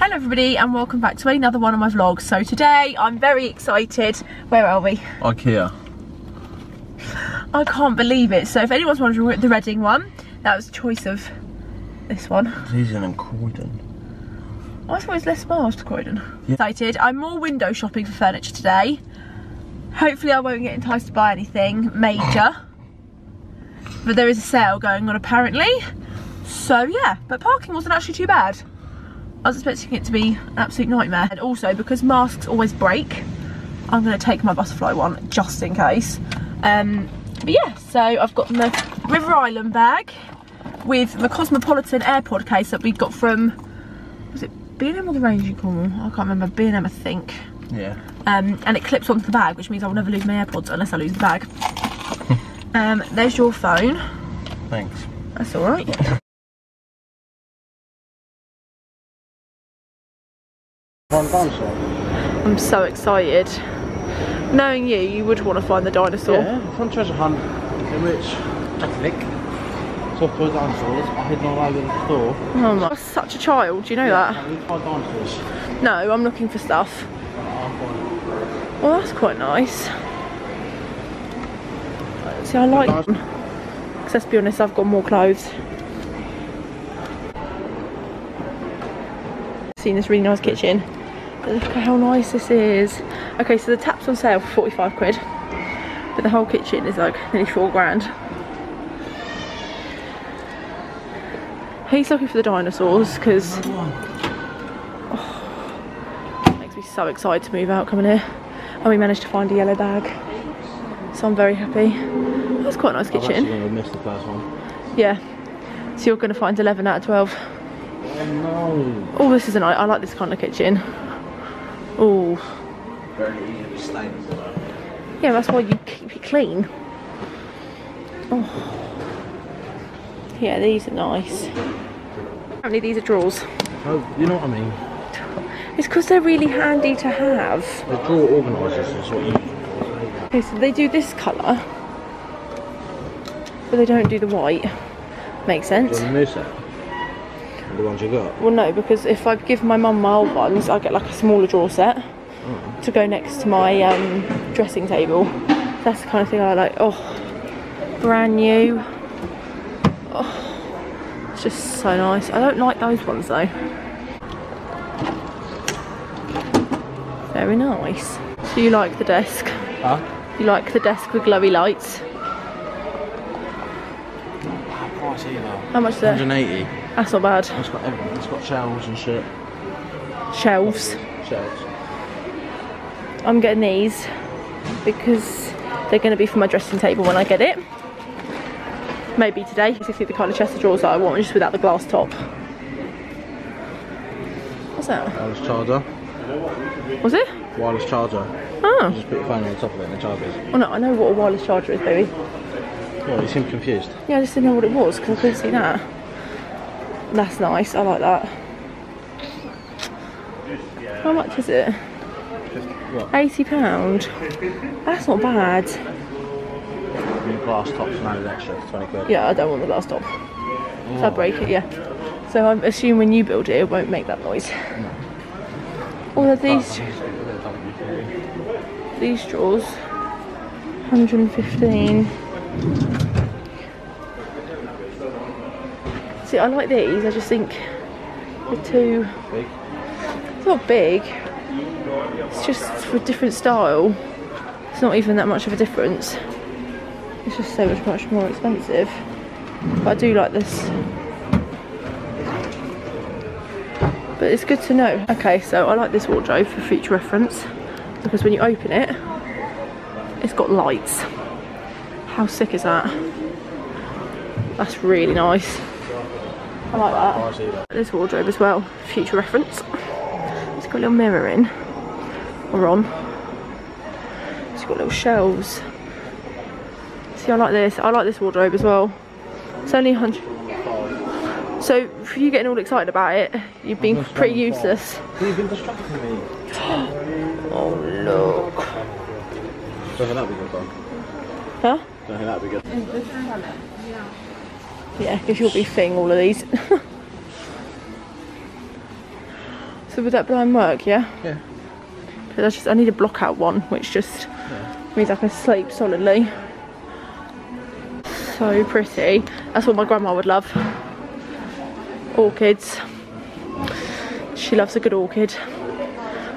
Hello everybody and welcome back to another one of my vlogs. So today I'm very excited. Where are we? Ikea. I can't believe it. So if anyone's wondering the Reading one, that was a choice of this one. These are in Croydon. I thought it was less miles to Croydon. Yeah. Excited. I'm more window shopping for furniture today. Hopefully I won't get enticed to buy anything major. But there is a sale going on apparently. So yeah, but parking wasn't actually too bad. I was expecting it to be an absolute nightmare. And also, because masks always break, I'm going to take my butterfly one just in case. But yeah, so I've got the River Island bag with the Cosmopolitan AirPod case that we got from, was it B&M or the Ranging Cornwall? I can't remember, B&M I think. Yeah. And it clips onto the bag, which means I will never lose my AirPods unless I lose the bag. There's your phone. Thanks. That's alright. I'm so excited. Knowing you, you would want to find the dinosaur. Yeah, fun treasure hunt in which Catholic soft toy dinosaurs are hidden all over the store. Oh my, I'm such a child, do you know that? I need to find dinosaurs. No, I'm looking for stuff. Well, that's quite nice. See, I like them. Because let's be honest, I've got more clothes. Seen this really nice kitchen. But look at how nice this is. Okay, so the tap's on sale for 45 quid. But the whole kitchen is like nearly 4 grand. He's looking for the dinosaurs because it makes me so excited to move out coming here. And we managed to find a yellow bag. So I'm very happy. That's quite a nice kitchen. I'm actually going to miss the first one. Yeah. So you're going to find 11 out of 12. Oh no. Oh, this is a nice, I like this kind of kitchen. Oh. Very easy to stain. Yeah, that's why you keep it clean. Oh. Yeah, these are nice. Apparently these are drawers. Oh, you know what I mean? It's because they're really handy to have. The drawer organisers is what you use. Okay, so they do this colour, but they don't do the white. Makes sense. The new set? The ones you got? Well no, because if I give my mum my old ones, I'll get like a smaller drawer set to go next to my dressing table. That's the kind of thing I like. Oh, brand new. Oh, it's just so nice. I don't like those ones though. Very nice. So you like the desk? Huh? You like the desk with glowy lights? How much is it? 180. That's not bad. It's got everything. It's got shelves and shit. Shelves. Shelves. I'm getting these because they're going to be for my dressing table when I get it. Maybe today. This is the kind of chest of drawers that I want, just without the glass top. What's that? Wireless charger. Was it? Wireless charger. Oh. You just put your phone on top of it and it charges. Oh no, I know what a wireless charger is, baby. Yeah, you seem confused. Yeah, I just didn't know what it was because I couldn't see that. That's nice, I like that. How much is it? What? £80. That's not bad. And the glass top's an added extra for 20 quid. Yeah, I don't want the glass top. So I break it, yeah. So I assume when you build it, it won't make that noise. No. All of these drawers, 115. See, I like these. I just think they're too Big. It's not big. It's just for a different style. It's not even that much of a difference. It's just so much more expensive. But I do like this. But it's good to know. Okay, so I like this wardrobe for future reference because when you open it, it's got lights. How sick is that? That's really nice. I like that. This wardrobe as well, future reference. It's got a little mirror in, or on. It's got little shelves. See, I like this. I like this wardrobe as well. It's only 100. So for you getting all excited about it, you've been pretty useless. You've been distracting me. Oh look. Don't think that'd be good though. Huh? Don't think that'd be good. Yeah, because you'll be fitting all of these. So So would that blind work, yeah? Yeah. Because I need a block out one, which just means I can sleep solidly. So pretty. That's what my grandma would love. Orchids. She loves a good orchid.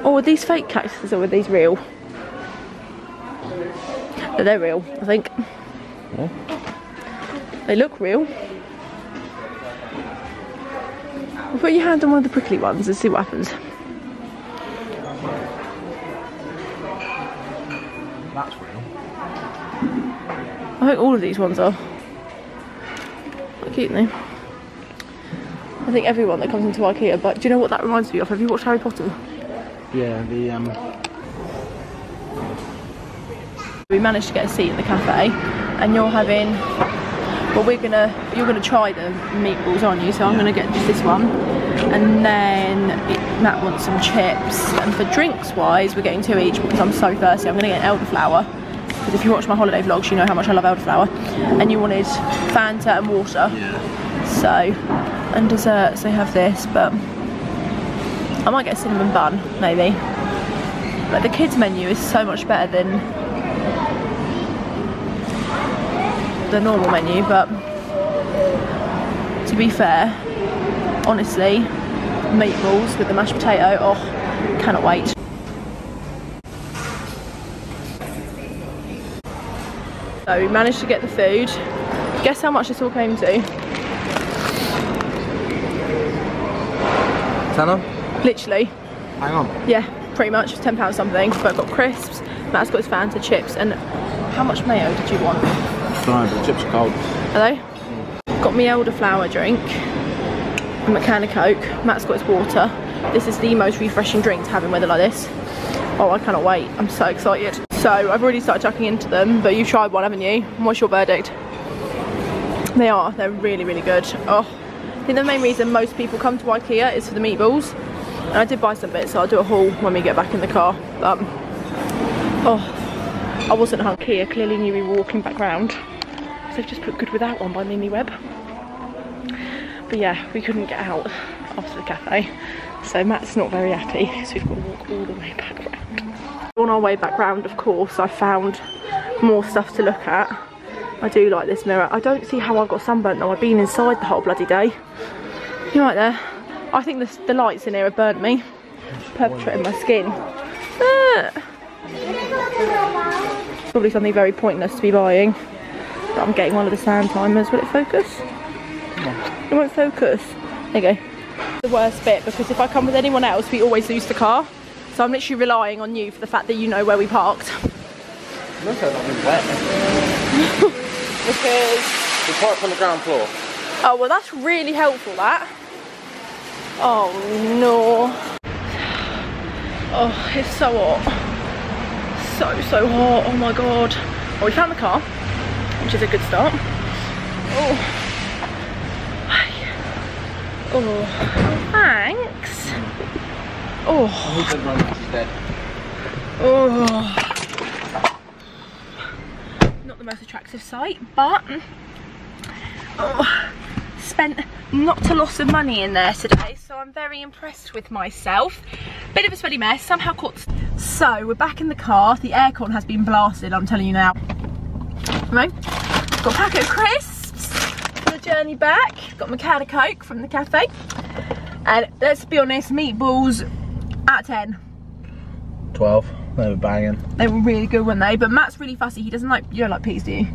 Oh, are these fake cactuses or are these real? No, they're real, I think. Yeah. They look real. Well, put your hand on one of the prickly ones and see what happens. That's real. I think all of these ones are. Quite cute, though. I think everyone that comes into Ikea, but do you know what that reminds me of? Have you watched Harry Potter? Yeah, We managed to get a seat at the cafe, and you're having, well, you're gonna try the meatballs, aren't you? So I'm gonna get just this one, and then Matt wants some chips, and for drinks wise, we're getting 2 each because I'm so thirsty. I'm gonna get an elderflower, because if you watch my holiday vlogs, you know how much I love elderflower, and you wanted Fanta and water. Yeah. So, and desserts, they have this, but I might get a cinnamon bun, maybe. But the kids menu is so much better than the normal menu, but to be fair, honestly, meatballs with the mashed potato, oh, cannot wait. So we managed to get the food. Guess how much this all came to? Tenner? Literally. Hang on. Yeah, pretty much, £10 something. But I've got crisps, Matt's got his Fanta chips, and how much mayo did you want? Sorry, but the chips are cold. Are they? Got me elderflower drink, a can of Coke, Matt's got his water. This is the most refreshing drink to have in weather like this. Oh, I cannot wait, I'm so excited. So, I've already started chucking into them, but you've tried one, haven't you? And what's your verdict? They're really, really good. Oh, I think the main reason most people come to Ikea is for the meatballs. And I did buy some bits, so I'll do a haul when we get back in the car. Oh, I wasn't at Ikea, clearly knew we were walking back round. So they've just put good without on by Mimi Web. But yeah, we couldn't get out after the cafe. So Matt's not very happy, so we've got to walk all the way back round. On our way back round, of course, I found more stuff to look at. I do like this mirror. I don't see how I got sunburnt though. I've been inside the whole bloody day. You're right there. I think the lights in here have burnt me. Perpetrating my skin. Probably something very pointless to be buying. But I'm getting one of the sand timers. Will it focus? No. It won't focus. There you go. The worst bit, because if I come with anyone else, we always lose the car. So I'm literally relying on you for the fact that you know where we parked. Looks like it's wet. Because we parked on the ground floor. Oh, well, that's really helpful, that. Oh no. Oh, it's so hot. So hot. Oh my god. Oh, we found the car, which is a good start. Oh. Oh, thanks. Oh. Oh. Not the most attractive sight, but oh, spent not a lot of money in there today, so I'm very impressed with myself. Bit of a sweaty mess, somehow caught. So we're back in the car. The aircon has been blasted, I'm telling you now. Right. Got a packet of crisps for the journey back. Got my can of Coke from the cafe. And let's be honest, meatballs at 10. 12. They were banging. They were really good, weren't they? But Matt's really fussy. He doesn't like, you don't like peas, do you?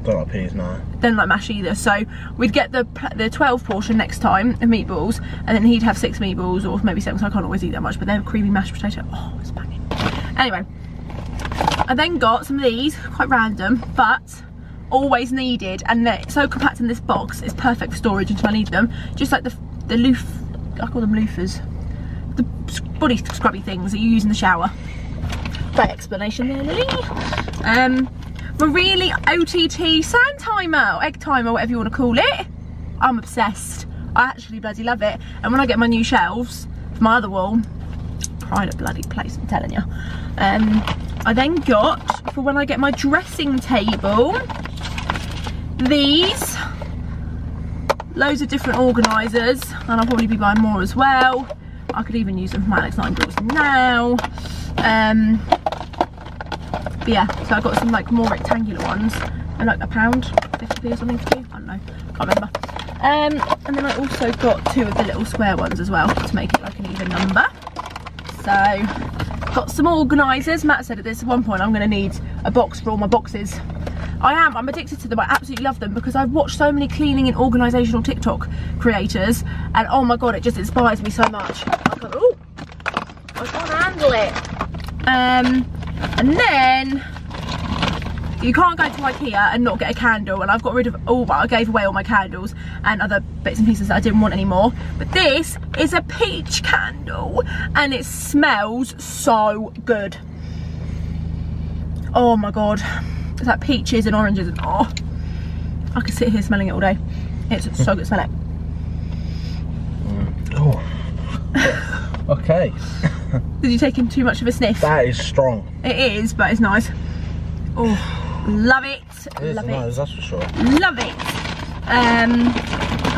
Don't like peas, no. Don't like mash either. So we'd get the 12 portion next time of meatballs, and then he'd have 6 meatballs, or maybe 7, because I can't always eat that much. But then creamy mashed potato. Oh, it's banging. Anyway, I then got some of these, quite random, but always needed, and they're so compact in this box. It's perfect for storage until I need them. Just like the loof, I call them loofers, the body scrubby things that you use in the shower. Great explanation there, Lily. But really, OTT sand timer, or egg timer, whatever you want to call it. I'm obsessed. I actually bloody love it. And when I get my new shelves for my other wall, pride of bloody place, I'm telling you. I then got, for when I get my dressing table, these. Loads of different organisers, and I'll probably be buying more as well. I could even use them for my Alex 9 drawers now. But yeah, so I've got some like more rectangular ones. They're like £1.50 or something for two. I don't know, can't remember. And then I also got 2 of the little square ones as well to make it like an even number. So got some organisers. Matt said at this one point I'm going to need a box for all my boxes. I'm addicted to them. I absolutely love them because I've watched so many cleaning and organisational TikTok creators, and oh my god, it just inspires me so much. I can't handle it. And then you can't go to Ikea and not get a candle, and I've got rid of I gave away all my candles and other bits and pieces that I didn't want anymore. But this is a peach candle and it smells so good. Oh my god. It's like peaches and oranges and oh, I could sit here smelling it all day. It's so good, smell it. Oh. Okay. Did you take in too much of a sniff? That is strong. It is, but it's nice. Oh, love it. Love nice, it. that's for sure. Love it. And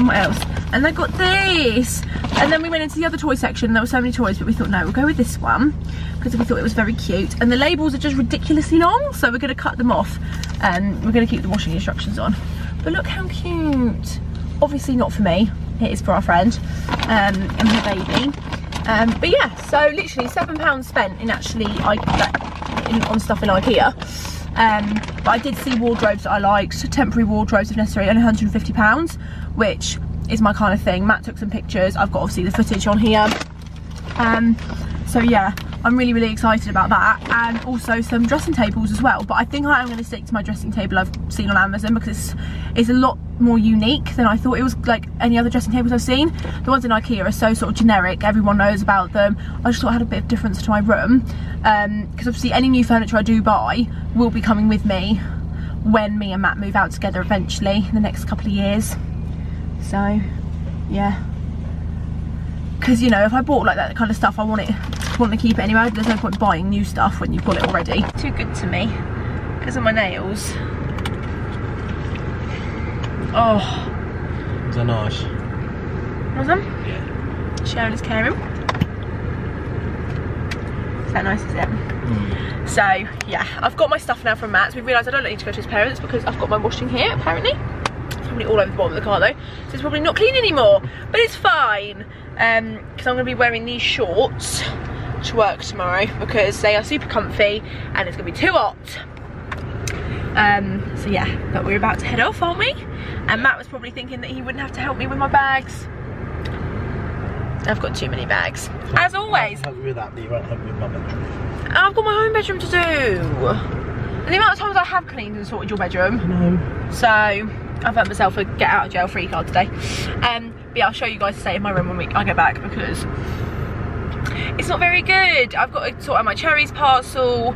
what else? And I got this. And then we went into the other toy section. There were so many toys, but we thought no, we'll go with this one because we thought it was very cute. And the labels are just ridiculously long, so we're going to cut them off. We're going to keep the washing instructions on. But look how cute. Obviously not for me. It is for our friend and her baby. But yeah, so literally £7 spent in actually on stuff in Ikea. But I did see wardrobes that I liked, temporary wardrobes if necessary, only £150, which is my kind of thing. Matt took some pictures. I've got obviously the footage on here. So yeah, I'm really, really excited about that. And also some dressing tables as well. But I think I am going to stick to my dressing table I've seen on Amazon because it's a lot more unique than I thought it was, like any other dressing tables I've seen. The ones in Ikea are so sort of generic, everyone knows about them. I just thought I had a bit of difference to my room. Because obviously any new furniture I do buy will be coming with me when me and Matt move out together eventually in the next couple of years. So yeah, because you know, if I bought like that kind of stuff, I want to keep it anyway. There's no point buying new stuff when you've got it already. Too good to me because of my nails. Oh, they're nice. Was them? Yeah. Sharon is caring. Is that nice, is it? Mm. So yeah, I've got my stuff now from Matt's. We've realised I don't need to go to his parents because I've got my washing here apparently. It's probably all over the bottom of the car though, so it's probably not clean anymore, but it's fine because I'm going to be wearing these shorts to work tomorrow because they are super comfy and it's going to be too hot. So yeah, but we're about to head off, aren't we? And Matt was probably thinking that he wouldn't have to help me with my bags. I've got too many bags, as always. I'll help you with that, but you won't help me with my bedroom. I've got my own bedroom to do. And the amount of times I have cleaned and sorted your bedroom. No. So I've earned myself a get out of jail free card today. But yeah, I'll show you guys the state of my room when I get back because it's not very good. I've got to sort out my cherries parcel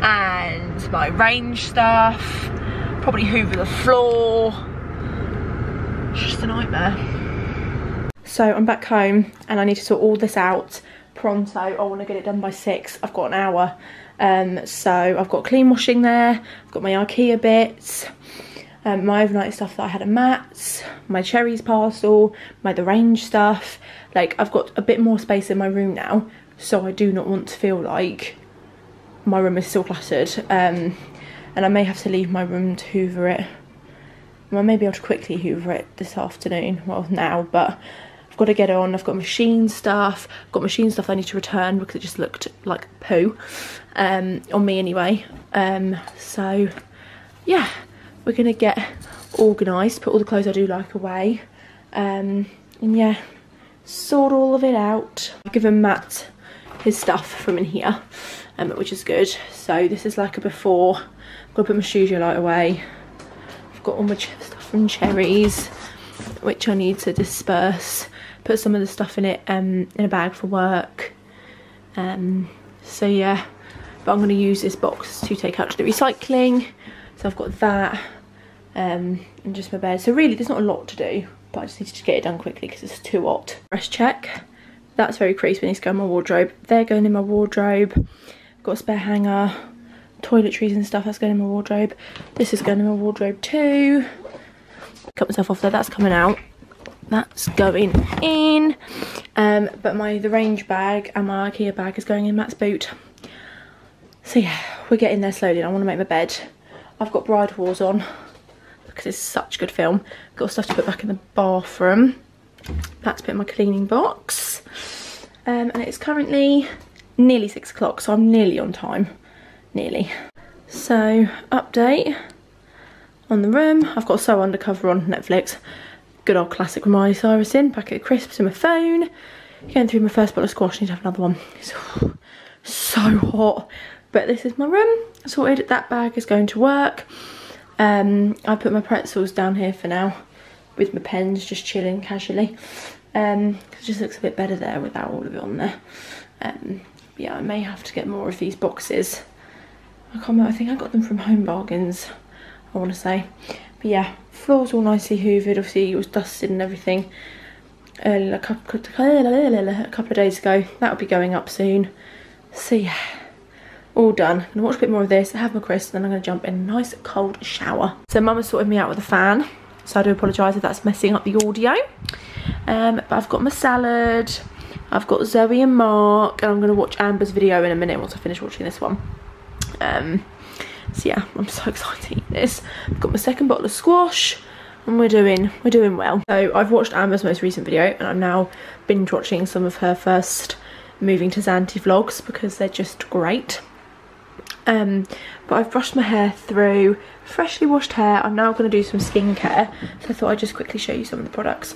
and my range stuff. Probably hoover the floor. It's just a nightmare. So I'm back home and I need to sort all this out pronto. I want to get it done by 6. I've got an hour. So I've got clean washing there. I've got my Ikea bits. My overnight stuff that I had at Matt's. My cherries parcel. The range stuff. Like, I've got a bit more space in my room now. So I do not want to feel like my room is still cluttered. And I may have to leave my room to hoover it. Well, I may be able to quickly hoover it this afternoon. Well, now, but I've got to get on. I've got machine stuff. I've got machine stuff I need to return because it just looked like poo on me anyway. So yeah, we're gonna get organised, put all the clothes I do like away, and yeah, sort all of it out. I've given Matt his stuff from in here, which is good. So this is like a before. I've got to put my studio light away. I've got all my stuff from cherries, which I need to disperse. Put some of the stuff in it in a bag for work. So yeah, but I'm going to use this box to take out to the recycling. So I've got that and just my bed. So really there's not a lot to do, but I just need to get it done quickly because it's too hot. Dress check. That's very creased, but needs to go in my wardrobe. They're going in my wardrobe. Got a spare hanger, toiletries and stuff, that's going in my wardrobe. This is going in my wardrobe too. Cut myself off there, that's coming out. that's going in. But the range bag and my Ikea bag is going in Matt's boot. So yeah, we're getting there slowly. I want to make my bed. I've got Bride Wars on because it's such a good film. Got stuff to put back in the bathroom. That's put in my cleaning box. And it's currently nearly 6 o'clock, so I'm nearly on time. Nearly. So, update on the room. I've got So Undercover on Netflix. Good old classic with Miley Cyrus in. Packet of crisps in my phone. Going through my first bottle of squash. Need to have another one. It's so hot. But this is my room. Sorted. That bag is going to work. I put my pretzels down here for now. With my pens, just chilling casually. It just looks a bit better there without all of it on there. Yeah, I may have to get more of these boxes. I can't remember, I think I got them from Home Bargains, I want to say. But yeah, floor's all nicely hoovered. Obviously it was dusted and everything a couple of days ago. That'll be going up soon. So yeah, all done. I'm gonna watch a bit more of this, have my crisps, and then I'm gonna jump in a nice cold shower. So Mum has sorted me out with a fan, so I do apologise if that's messing up the audio. But I've got my salad, I've got Zoe and Mark, and I'm going to watch Amber's video in a minute once I finish watching this one. So yeah, I'm so excited to eat this. I've got my second bottle of squash, and we're doing well. So I've watched Amber's most recent video, and I'm now binge watching some of her first moving to Zante vlogs because they're just great. But I've brushed my hair through, freshly washed hair. I'm now going to do some skincare, so I thought I'd just quickly show you some of the products.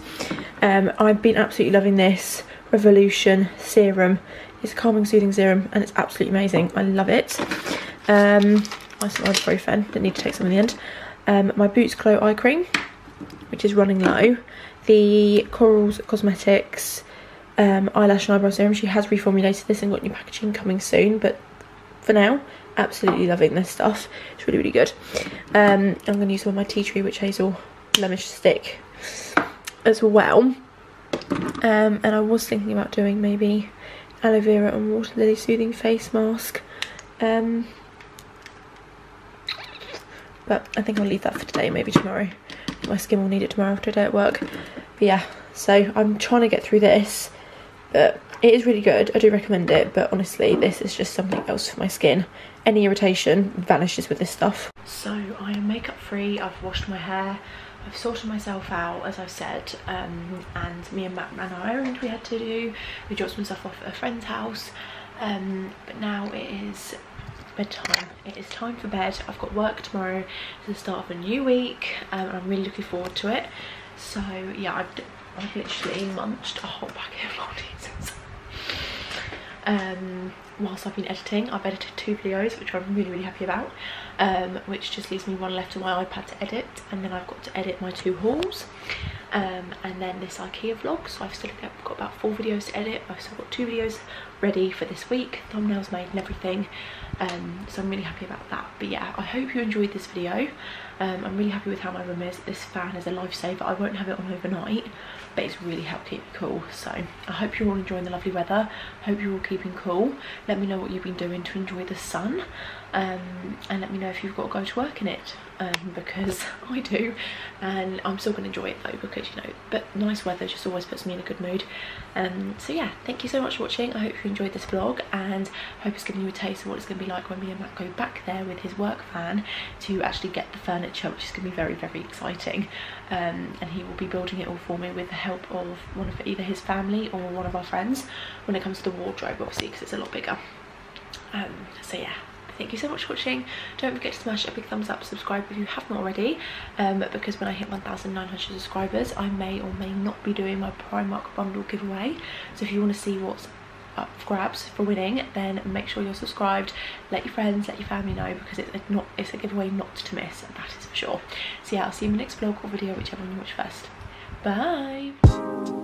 I've been absolutely loving this Revolution serum. It's a calming, soothing serum, and it's absolutely amazing. I love it. I some ibuprofen, didn't need to take some in the end. My Boots Glow eye cream, which is running low. The Corals Cosmetics eyelash and eyebrow serum. She has reformulated this and got new packaging coming soon, but for now, absolutely loving this stuff. It's really, really good. I'm going to use some of my Tea Tree Witch Hazel Blemish Stick as well. And I was thinking about doing maybe aloe vera and water lily soothing face mask. But I think I'll leave that for today, maybe tomorrow. My skin will need it tomorrow after a day at work. But yeah, so I'm trying to get through this, but it is really good. I do recommend it, but honestly, this is just something else for my skin. Any irritation vanishes with this stuff. So I am makeup free. I've washed my hair. I've sorted myself out, as I've said, and me and Matt ran our errand we had to do. We dropped some stuff off at a friend's house, but now it is bedtime. It is time for bed. I've got work tomorrow. It's the start of a new week, and I'm really looking forward to it. So yeah, I've literally munched a whole packet of Maltesers. Whilst I've been editing. I've edited 2 videos, which I'm really, really happy about, which just leaves me one left on my iPad to edit, and then I've got to edit my 2 hauls, and then this Ikea vlog. So I've still got about 4 videos to edit. I've still got 2 videos ready for this week, thumbnails made and everything, so I'm really happy about that. But yeah, I hope you enjoyed this video. I'm really happy with how my room is. This fan is a lifesaver. I won't have it on overnight, but it's really helped keep me cool. So I hope you're all enjoying the lovely weather. Hope you're all keeping cool. Let me know what you've been doing to enjoy the sun, and let me know if you've got to go to work in it, because I do, and I'm still going to enjoy it though, because you know, but nice weather just always puts me in a good mood. So yeah, thank you so much for watching. I hope you enjoyed this vlog, and hope it's given you a taste of what it's going to be like when me and Matt go back there with his work van to actually get the furniture, which is going to be very, very exciting. And he will be building it all for me with the help of one of either his family or one of our friends when it comes to the wardrobe, obviously, because it's a lot bigger. So yeah, thank you so much for watching. Don't forget to smash a big thumbs up, subscribe if you haven't already, because when I hit 1,900 subscribers, I may or may not be doing my Primark bundle giveaway. So if you want to see what's up for grabs for winning, then make sure you're subscribed. Let your friends, let your family know, because it's a giveaway not to miss, that is for sure. So yeah, I'll see you in my next vlog or video, whichever one you watch first. Bye.